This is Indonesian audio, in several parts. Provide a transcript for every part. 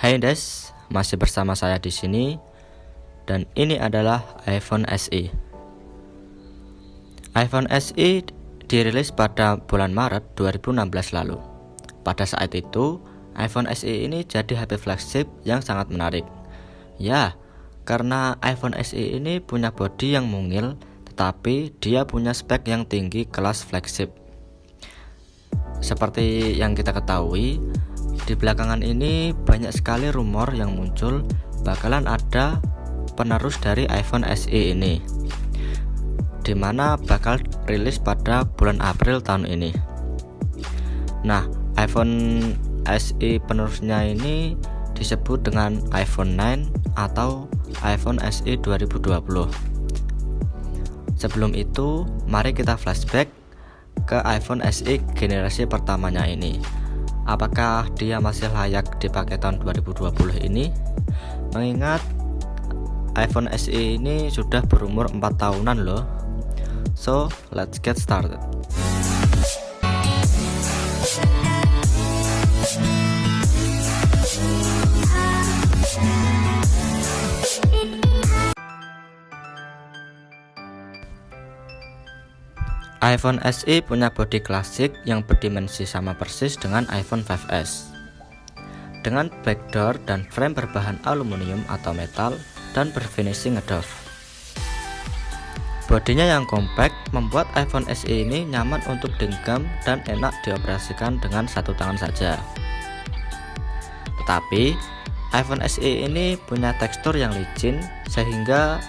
Hai guys, masih bersama saya di sini dan ini adalah iPhone SE. iPhone SE dirilis pada bulan Maret 2016 lalu. Pada saat itu, iPhone SE ini jadi HP flagship yang sangat menarik. Ya, karena iPhone SE ini punya bodi yang mungil, tetapi dia punya spek yang tinggi kelas flagship. Seperti yang kita ketahui, di belakangan ini banyak sekali rumor yang muncul bakalan ada penerus dari iPhone SE ini, dimana bakal rilis pada bulan April tahun ini. Nah, iPhone SE penerusnya ini disebut dengan iPhone 9 atau iPhone SE 2020. Sebelum itu, mari kita flashback ke iPhone SE generasi pertamanya ini. Apakah dia masih layak dipakai tahun 2020 ini? Mengingat iPhone SE ini sudah berumur 4 tahunan loh. So, let's get started. iPhone SE punya bodi klasik yang berdimensi sama persis dengan iPhone 5s, dengan backdoor dan frame berbahan aluminium atau metal dan berfinishing ngedoff. Bodinya yang compact membuat iPhone SE ini nyaman untuk digenggam dan enak dioperasikan dengan satu tangan saja. Tetapi iPhone SE ini punya tekstur yang licin sehingga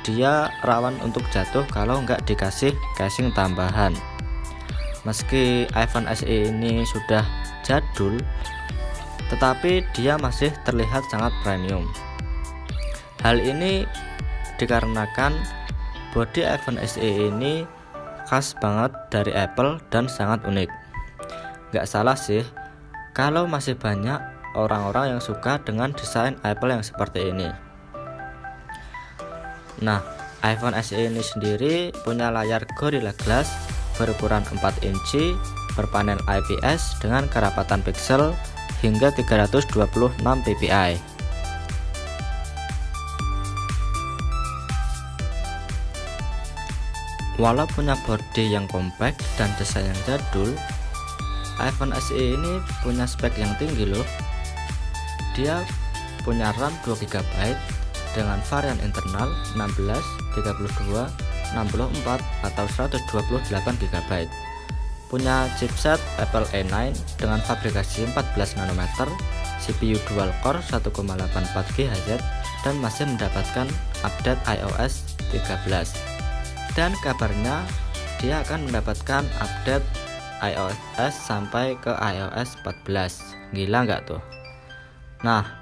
dia rawan untuk jatuh kalau nggak dikasih casing tambahan. Meski iPhone SE ini sudah jadul, tetapi dia masih terlihat sangat premium. Hal ini dikarenakan bodi iPhone SE ini khas banget dari Apple dan sangat unik. Nggak salah sih kalau masih banyak orang-orang yang suka dengan desain Apple yang seperti ini. Nah, iPhone SE ini sendiri punya layar Gorilla Glass berukuran 4 inci berpanel IPS dengan kerapatan pixel hingga 326 ppi. Walau punya bodi yang compact dan desain yang jadul, iPhone SE ini punya spek yang tinggi loh. Dia punya RAM 2GB dengan varian internal 16, 32, 64 atau 128GB. Punya chipset Apple A9 dengan fabrikasi 14 nanometer, CPU dual core 1,84 GHz dan masih mendapatkan update iOS 13. Dan kabarnya dia akan mendapatkan update iOS sampai ke iOS 14. Gila nggak tuh? Nah,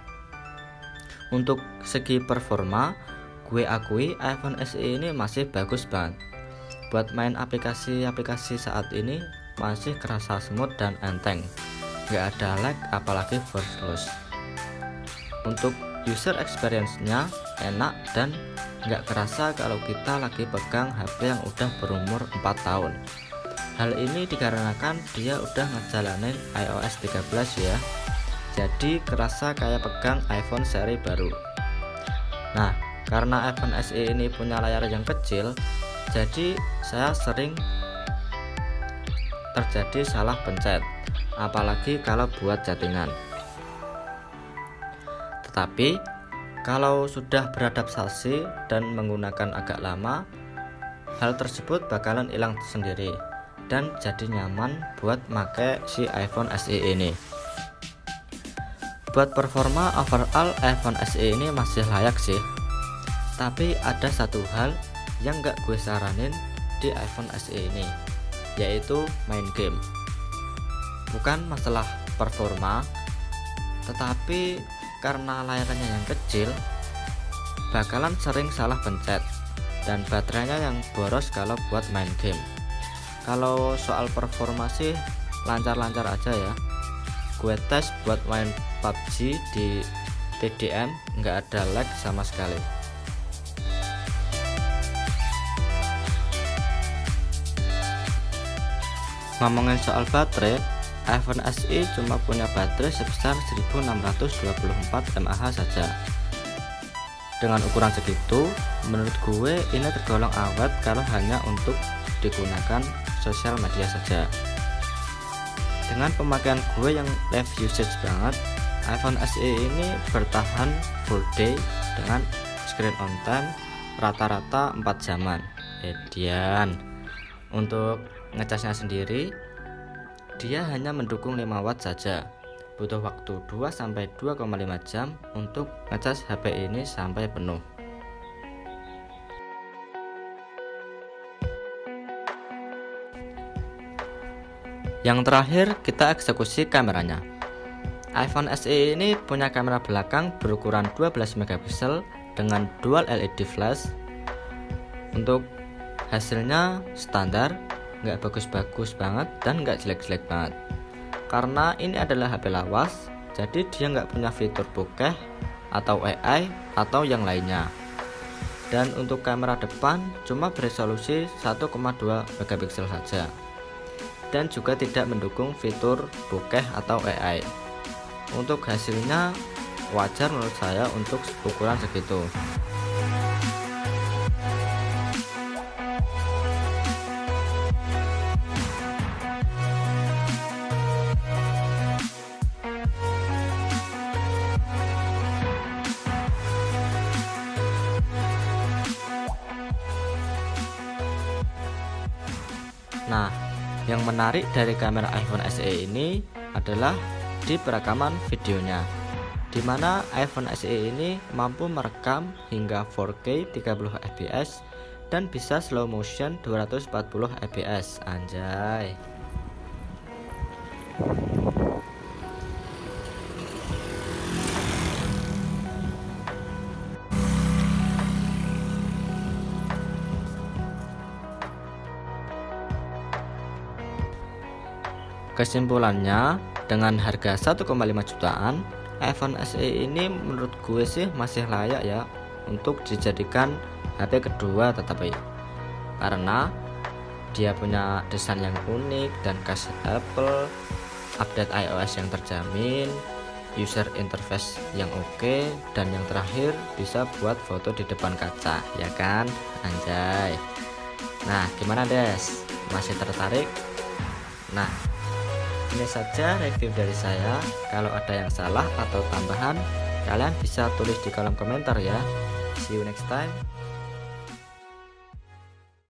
untuk segi performa, gue akui iPhone SE ini masih bagus banget. Buat main aplikasi-aplikasi saat ini masih kerasa smooth dan enteng, nggak ada lag apalagi force close. Untuk user experience-nya enak dan nggak kerasa kalau kita lagi pegang HP yang udah berumur 4 tahun. Hal ini dikarenakan dia udah ngejalanin iOS 13 ya, jadi kerasa kayak pegang iPhone seri baru. Nah, karena iPhone SE ini punya layar yang kecil, jadi saya sering terjadi salah pencet, apalagi kalau buat chattingan. Tetapi kalau sudah beradaptasi dan menggunakan agak lama, hal tersebut bakalan hilang sendiri dan jadi nyaman buat make si iPhone SE ini. Buat performa overall iPhone SE ini masih layak sih. Tapi ada satu hal yang gak gue saranin di iPhone SE ini, yaitu main game. Bukan masalah performa, tetapi karena layarnya yang kecil, bakalan sering salah pencet dan baterainya yang boros kalau buat main game. Kalau soal performa sih lancar-lancar aja ya. Gue tes buat main PUBG di TDM nggak ada lag sama sekali. Ngomongin soal baterai, iPhone SE cuma punya baterai sebesar 1624 mAh saja. Dengan ukuran segitu, menurut gue ini tergolong awet kalau hanya untuk digunakan sosial media saja. Dengan pemakaian gue yang live usage banget, iPhone SE ini bertahan full day dengan screen on time rata-rata 4 jaman. Untuk ngecasnya sendiri, dia hanya mendukung 5 watt saja. Butuh waktu 2-2,5 jam untuk ngecas HP ini sampai penuh. Yang terakhir, kita eksekusi kameranya. iPhone SE ini punya kamera belakang berukuran 12 megapiksel dengan dual LED flash. Untuk hasilnya standar, nggak bagus-bagus banget dan nggak jelek-jelek banget. Karena ini adalah HP lawas, jadi dia nggak punya fitur bokeh atau AI atau yang lainnya. Dan untuk kamera depan cuma beresolusi 1,2 megapiksel saja, dan juga tidak mendukung fitur bokeh atau AI. Untuk hasilnya wajar menurut saya untuk ukuran segitu. Nah, yang menarik dari kamera iPhone SE ini adalah di perekaman videonya, di mana iPhone SE ini mampu merekam hingga 4K 30 fps dan bisa slow motion 240 fps. Anjay. Kesimpulannya, dengan harga 1,5 jutaan, iPhone SE ini menurut gue sih masih layak ya untuk dijadikan HP kedua tetapi karena dia punya desain yang unik dan khas Apple, update iOS yang terjamin, user interface yang oke, dan yang terakhir bisa buat foto di depan kaca, ya kan? Anjay. Nah, gimana Des? Masih tertarik? Nah, ini saja review dari saya. Kalau ada yang salah atau tambahan, kalian bisa tulis di kolom komentar ya. See you next time.